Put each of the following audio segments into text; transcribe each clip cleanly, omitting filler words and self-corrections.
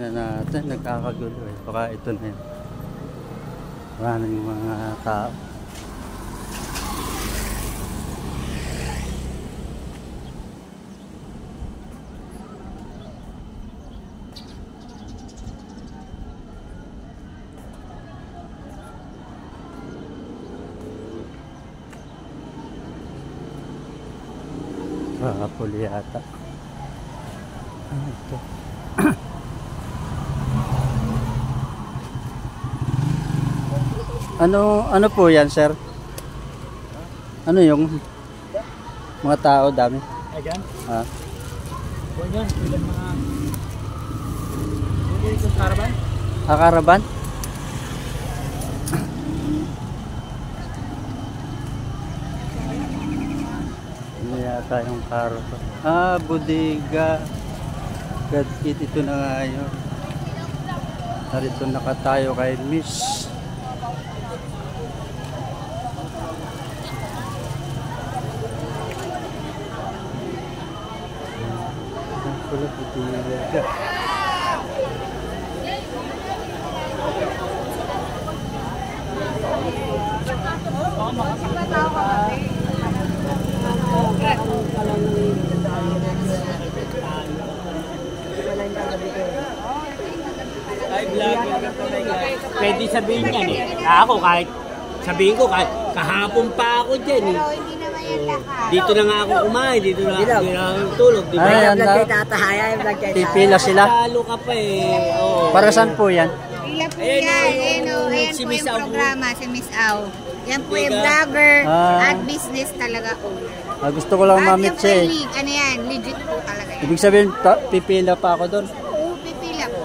Tingnan natin, nagkakagulo eh. Baka ito na yun. Maraming mga tao. Puli yata. Ito. ano po yan, sir? Ano yung mga tao dami? Ayan? Ah. O yan, ilan mga... Hindi itong caravan? Ah, caravan? Ano yata yung caravan? Ah, bodega. Gadkit, ito na nga yun. Narito na tayo kay Miss. Pula bodega. Ay, vlogger ka pala guys. Pwede sabihin yan eh. Ako kahit sabihin ko kahit kahapon pa ako dyan eh. Pero hindi naman yan lahat. Dito na nga ako kumain, dito na ako tulog. Di ba? Ay, Ay, pipila sila. talo ka pa eh. Oo. Para saan po yan? Pila po Ayan, yan. Ayan si po Miss yung Au. programa, si Miss Au. Yan po yung vlogger Ah. at business talaga po. Gusto ko lang mamit siya eh. Ano yan, legit po talaga yan. Ibig sabihin, pipila pa ako doon. Oo, pipila po.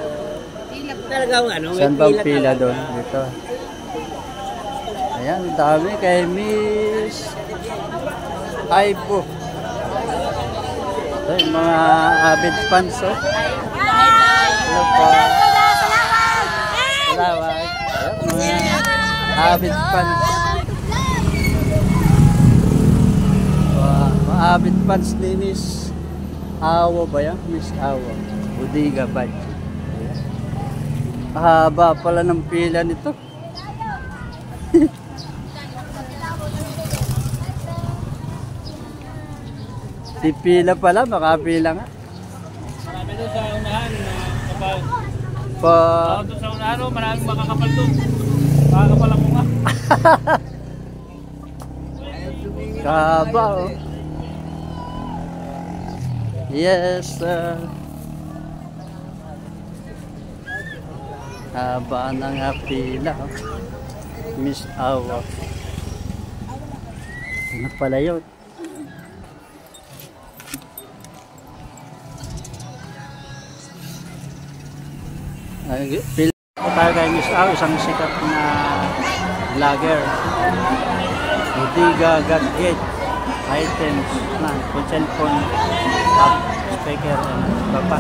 Pila po. Talagang ano, may Saan bang pila talaga. doon? Dito. Ayan, dami kay Miss Aibo. Ito yung mga avid fans, oh. Hello po. Salawag. Ayan, mga avid fans. Mga avid fans ni Miss Awa ba yan? Miss Awa. Bodega Badge. Ayan. Haba pala ng pila nito. Pipila pala, makapila nga. Marami doon sa unahan na kapal. Doon sa unahan, maraming makakapal doon. Makakapal ako nga. Kaba, oh. Yes, haba na nga pila, oh. Miss Awa. Ano pala yun? Pila po tayo kay Miss Awa, isang sikat na vlogger. Bodega gadget items na cellphone, speaker, baba.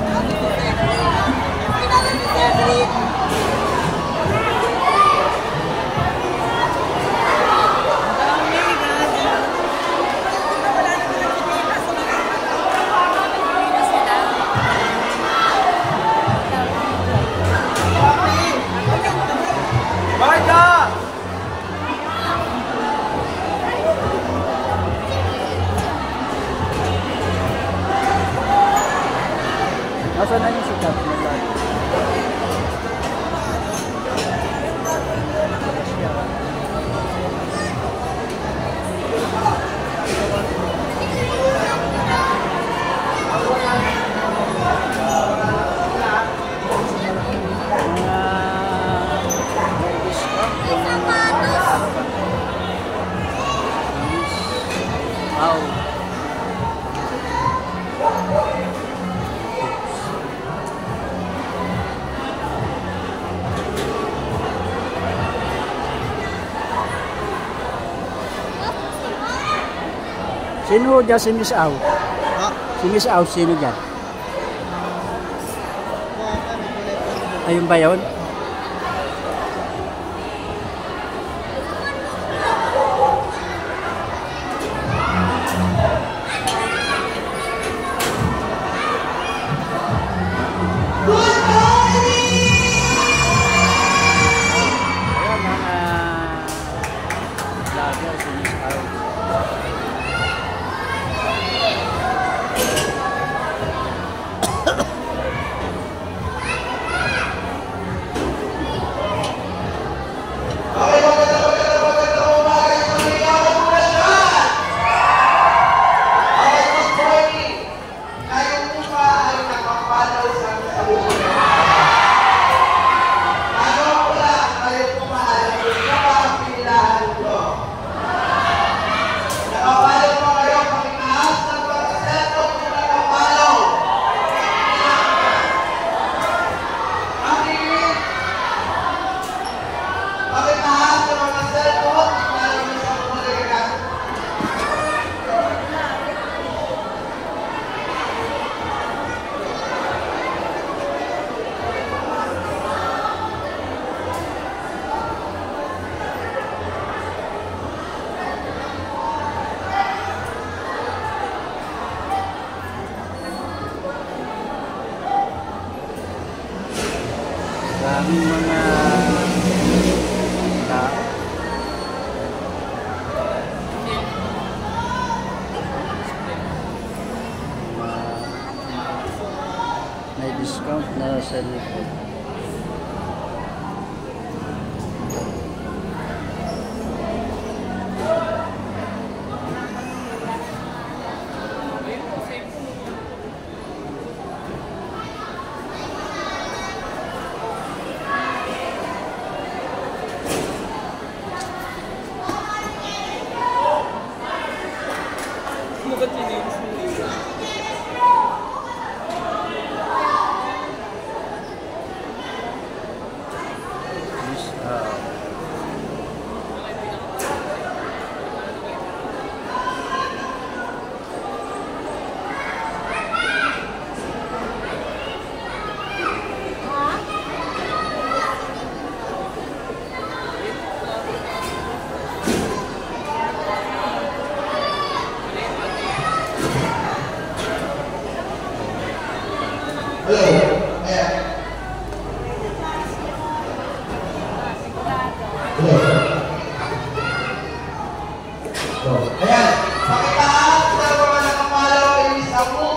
Nasaan na yung sikat na lagi? Sino dyan si Miss Au? Si Miss Au, sino dyan? Ayun ba yun? Good morning! Daming mga tao. May discount na sa likod. Ayan, pakitaan sa mga nakapalaw kay Miss Abu.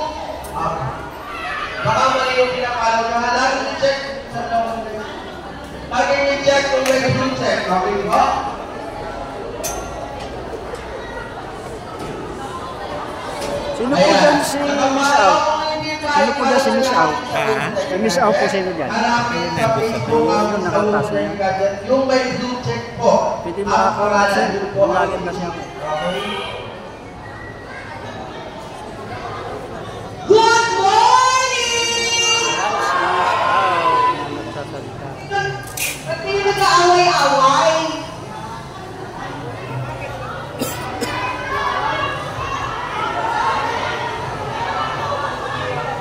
Baka mali yung pinapalaw nyo. Lagi i-check sa loob. Lagi i-check kung may i-check. Okay ba? Sino po dyan si Miss Au? Sino po dyan si Miss Au? Si Miss Au po sino dyan? Hanapin sa Facebook ang nakatas na yun. yung may i-check po. Pwede makakuha kasi. Lagyan kasi ako. Good morning! Nagsasalita. Ba't hindi nag-aaway-away?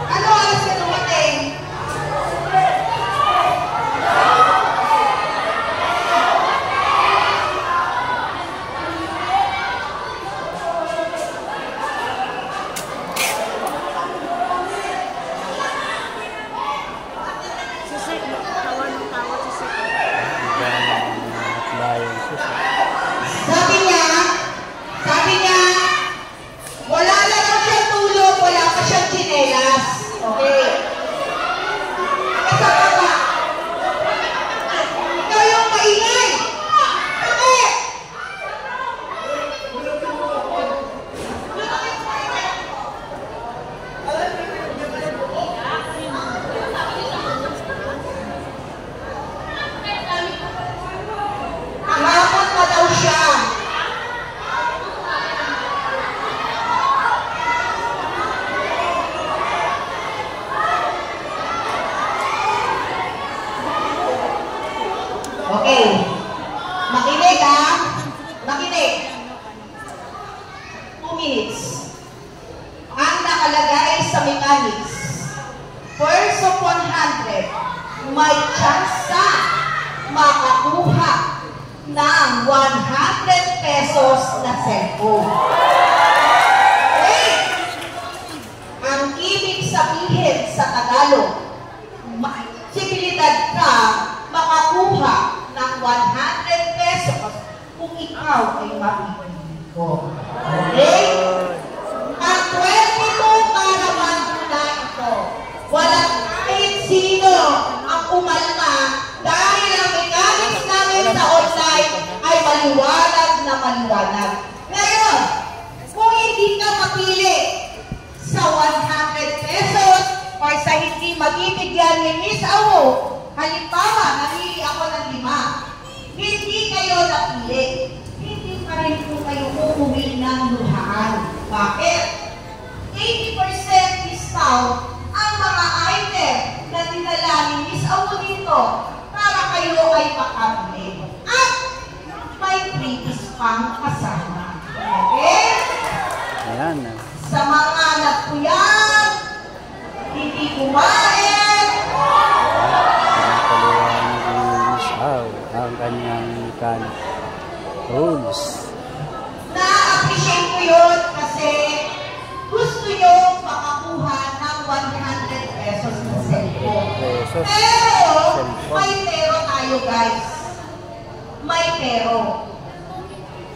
Ano oras ka dumating? Sabi niya, wala lang daw siyang tulog, wala pa siyang tsinelas. Okay. Kasama ka. Ikaw yung maingay. Okay. Kahapon pa daw siya. Okay. Makinig ha. Makinig. 2 minutes. Ang nakalagay sa mechanics. First of 100, may chance sa makakuha ng 100 pesos na cellphone. Okay. Ang ibig sabihin sa Tagalog, may posibilidad ka makakuha ng 100 pesos kung ikaw ay mapipili ko. Okay? Ang 22 karaman na ito, walang kahit sino ang umalma dahil ang mechanics namin sa online ay maliwanag na maliwanag. Ngayon, kung hindi ka mapili sa 100 pesos or sa hindi mabibigyan ni Miss Awo, halimbawa, namili ako ng 5. Hindi kayo napili. Hindi pa rin po kayo uuwi ng luhaan. Bakit? 80% discount ang mga item na dinala ni Miss Awo dito para kayo ay makabili. At may freebies pang kasama. Okay? Ayan. Sa mga nagpuyat, hindi kumain, Ang kanyang mechanic rules. na-appreciate ko yun kasi gusto nyo makakuha ng 100 pesos na cellphone. Pesos. Pero, Cellphone. may pero tayo guys. May pero.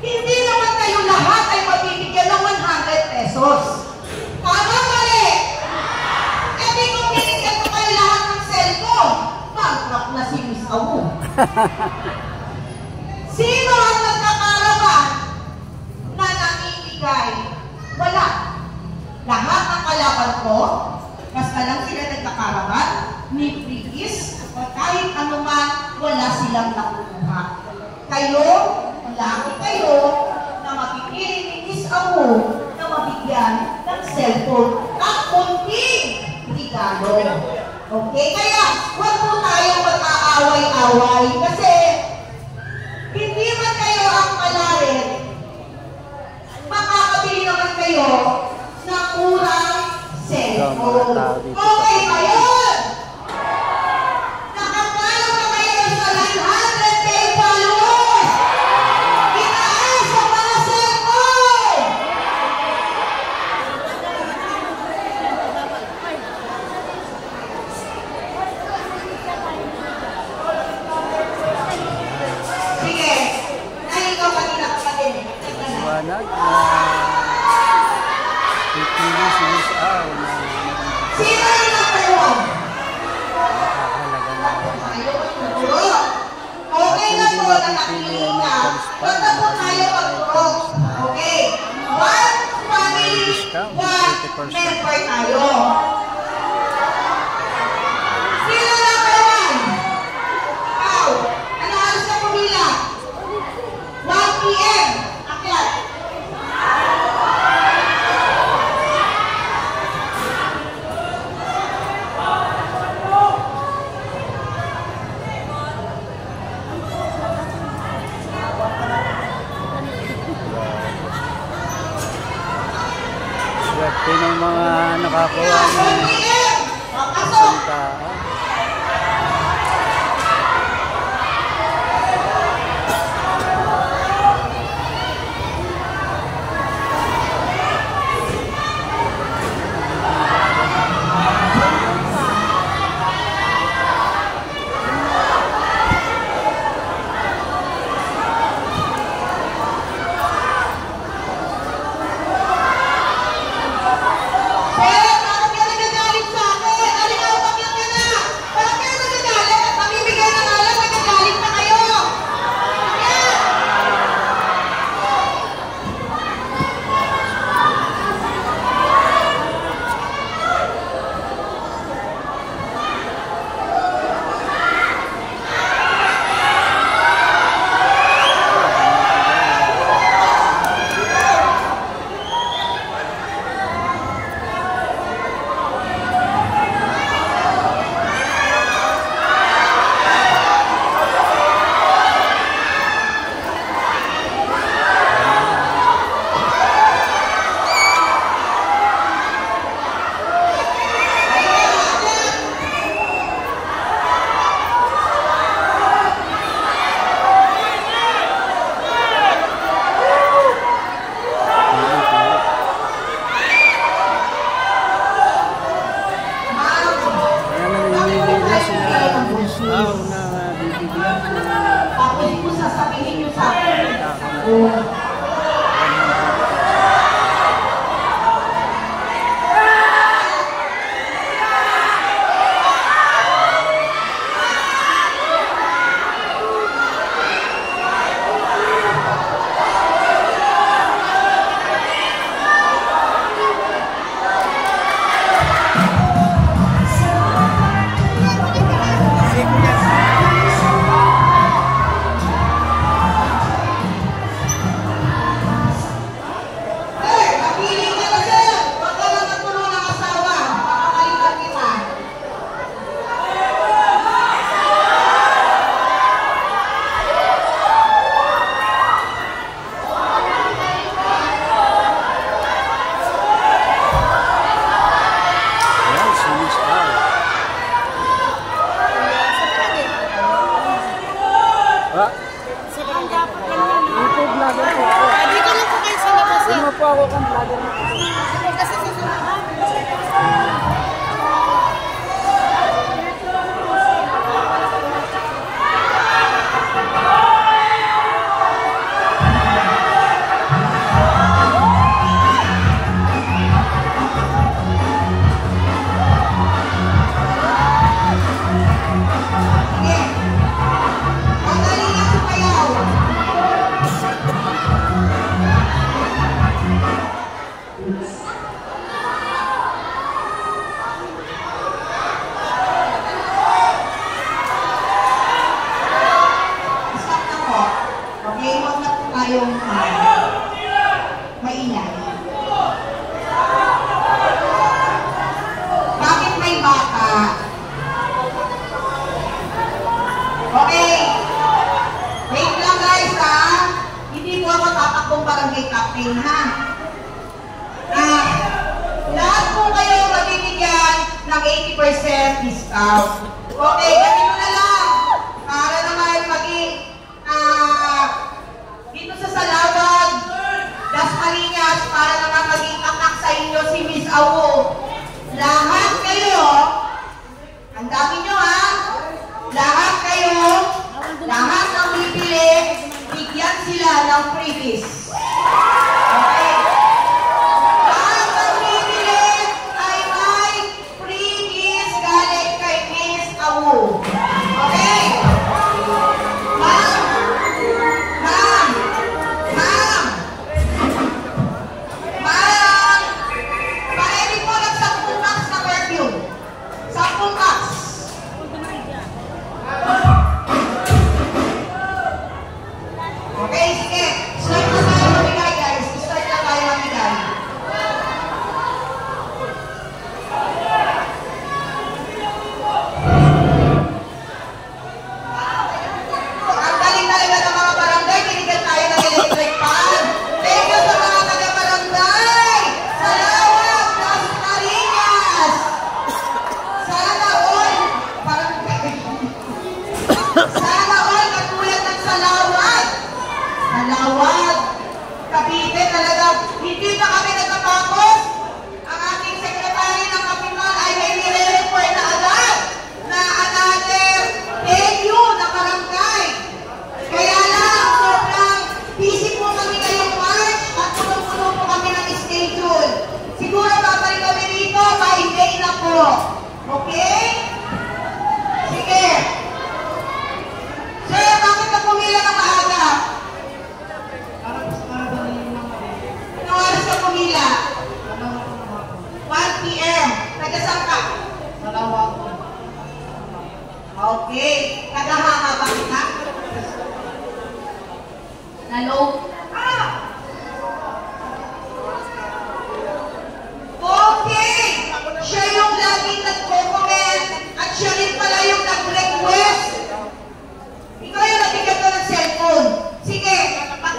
Hindi naman kayo lahat ay mabibigyan ng 100 pesos. Tama mali? Eh di kung binigyan ko kayo lahat ng cellphone, bankrupt na si Miss Awu. Sino ang nagkakaraman na namimigay? Wala. Lahat ng kalaban ko, basta lang sila nagkakaraman, ni Brigis, o kahit anuman, wala silang nakukuha. Kayo, laki kayo, na mapipili ni Miss Awu na mabigyan ng cellphone at kunting regalo. Okay? Kaya, huwag po tayong mag-aaway-away kasi hindi man kayo ang malarin, makakabili naman kayo ng murang cellphone. Okay ba yun? Nakapalo na kayo sa 100K followers! Itaas ang mga cellphone! Sige, ikaw kanina ka pa din. Liwanag na pipili si Miss Au na Sino yung number 1? nakakahalaga na Okay na po na nakilala. Basta po tayo magturo. Okay. One family, one member tayo. Sino number 1? Pau. Ano oras na pumila? 1 p.m. Akyat. swerte ng mga nakakuha ng 1 p.m. Pasok. isang tao. Pero bakit ka nagagalit sa akin? Alinaw pa lang ka na. Bakit kayo nagagalit at mamimigay ng alam, nagagalit na kayo? Ayan. Kaya namimili na sila ng Miss Au na bibigyan Tapos po sasabihin niyo sa akin. Sige. Madali na sumayaw. Stop na po. Okay, huwag na po tayong maingay. Bakit may bata? Okay. Wait lang guys ha. Hindi po ako tatakbong barangay captain ha. Lahat po kayo mabibigyan ng 80% discount. Okay, ganito na lang. Para naman maging dito sa Salawag, Dasmariñas, para naman maging anak sa inyo si Miss Awo. Lahat kayo, ang dami nyo ha, lahat kayo, lahat ng bibili, bigyan sila ng freebies. Okay? Lahat ng bibili ay may freebies galing kay Miss Awo. Okay? Ma'am! Ma'am! Ma'am! Ma'am! Pakinig mo ng 10 box na perfume. 10 box. Okay, sige. Start na tayo mamigay, guys. Start na tayo mamigay. Ang galing talaga ng mga barangay. Binigyan tayo ng electric fan. Thank you sa mga taga-barangay. Salawag, Dasmariñas. Sana all, sana all katulad ng Salawag. Salawag. Cavite talaga. Hindi pa kami nagkatapos. Ang ating sekretary ng kapital ay may nire-report na agad na another venue na barangay. Kaya lang, sobrang busy po kami ngayong March at puno-puno po kami ng schedule. Siguro babalik kami dito by May na po. Okay? Sige. Sir, bakit ka pumila ng maaga? Anong oras ka pumila? 1 p.m. Taga-saan ka? Okay. Taga-hanga ba kita? Hello? Okay! Siya yung laging nag-comment at siya rin pala yung nag-request. Ikaw yung nabigyan ko ng cellphone. Sige,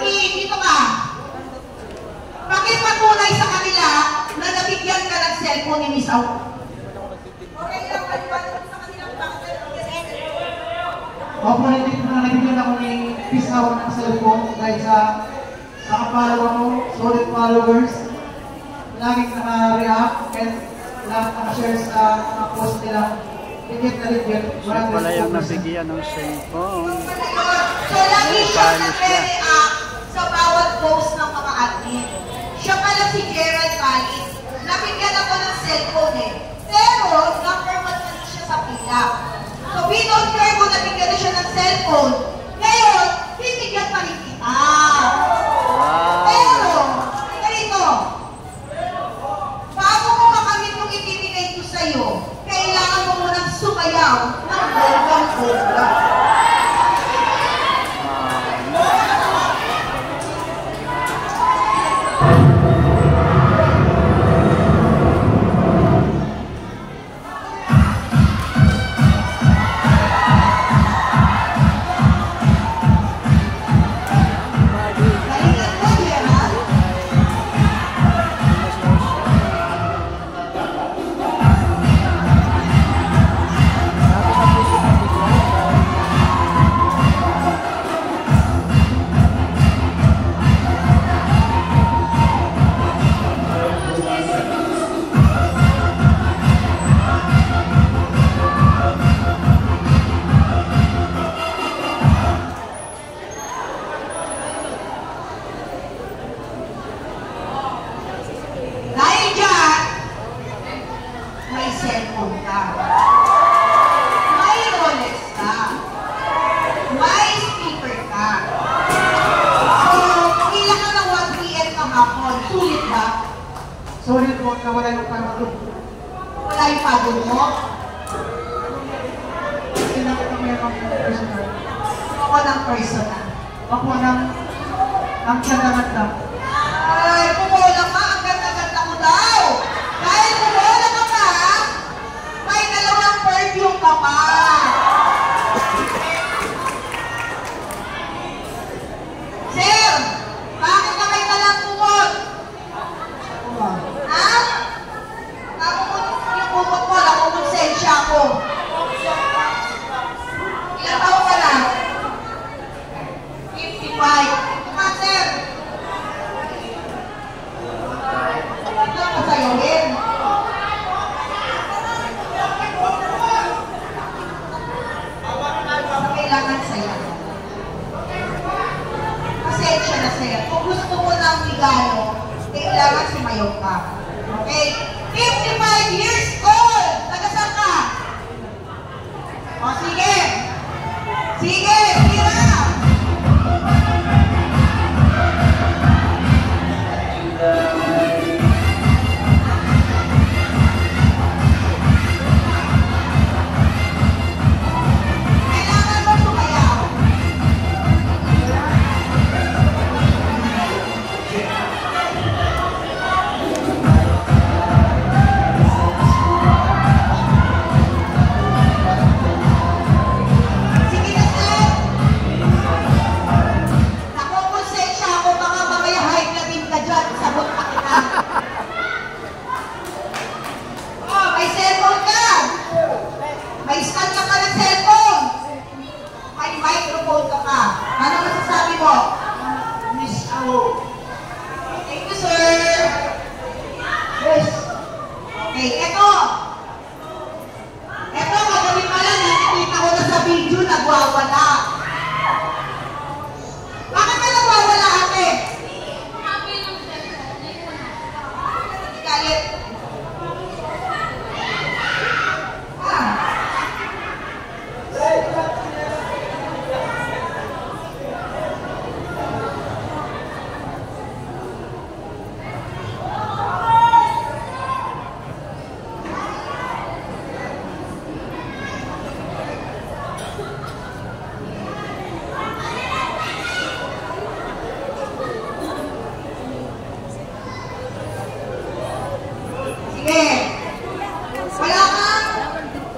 dito ka. Pakipatunay sa kanila na nabigyan ka ng cellphone ni Miss Aw. Okay lang, paliwanag sa kanila kung bakit Opo, nabigyan ako ni Miss Aw ng cellphone dahil sa nakapalaw ako, solid followers. Laging naka-react and lahat naka-share sa mga post nila. Higit na rin. Siya pala yung nabigyan ng cellphone. So, lagi siya nag-react sa bawat post ng mga admin. Siya pala si Gerald Palit. Nabigyan ako ng cellphone eh. Pero, number 1 na rin siya sa pila. So, we don't care kung nabigyan na siya ng cellphone. Ngayon, bibigyan pa rin kita. Pero, ganito. Bago mo makamit kung ibibigay ko sa'yo, kailangan mo munang sumayaw ng bonggang-bongga. nawala yung pagod. Wala yung pagod mo? Kasi nakita ko yung personal. Ako ng personal. Ako ang ganda-ganda. Ay, kumola ka. Ang ganda-ganda mo daw. Dahil kumola ka pa, may dalawang perfume ka pa. Sir, bakit ka may dalang kumot? Ha? Nakumot yung kumot mo, nakumonsensya ako. Ilang taon ka na? 55. Tama, sir. Ito ka sa'yo rin. Kailangan sa'yo. Pasensya na sa'yo. Kung gusto mo ng regalo, kailangan sumayaw ka. Okay? 55 years old! Taga-saan ka? O, sige! Sige! Tira! Kailangan mo sumayaw. Sige na, sir. Nakukonsensya ako, baka mamaya high na din ka dyan. Sabot pa kita. Oh, may cellphone ka. May stand ka pa ng cellphone. May microphone ka pa. Ano masasabi mo? Miss ako. Thank you, sir. Yes. Okay, eto. Eto, kagabi pala, nakikita ko na sa video, nagwawala. Bakit ka nagwawala, ate? Galit. Ah. Sige. Wala kang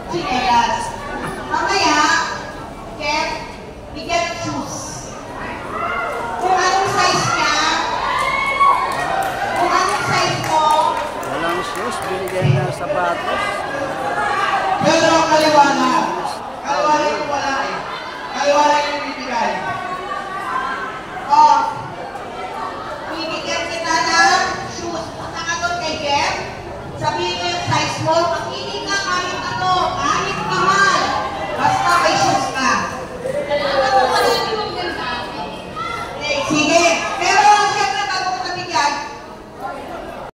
chinelas. Mamaya, Jeff, bigyan ng shoes. Kung anong size niya, kung anong size mo, Walang shoes, binigyan ng sapatos. Pero kaliwanag. Kaliwanag ko wala eh. Kaliwanag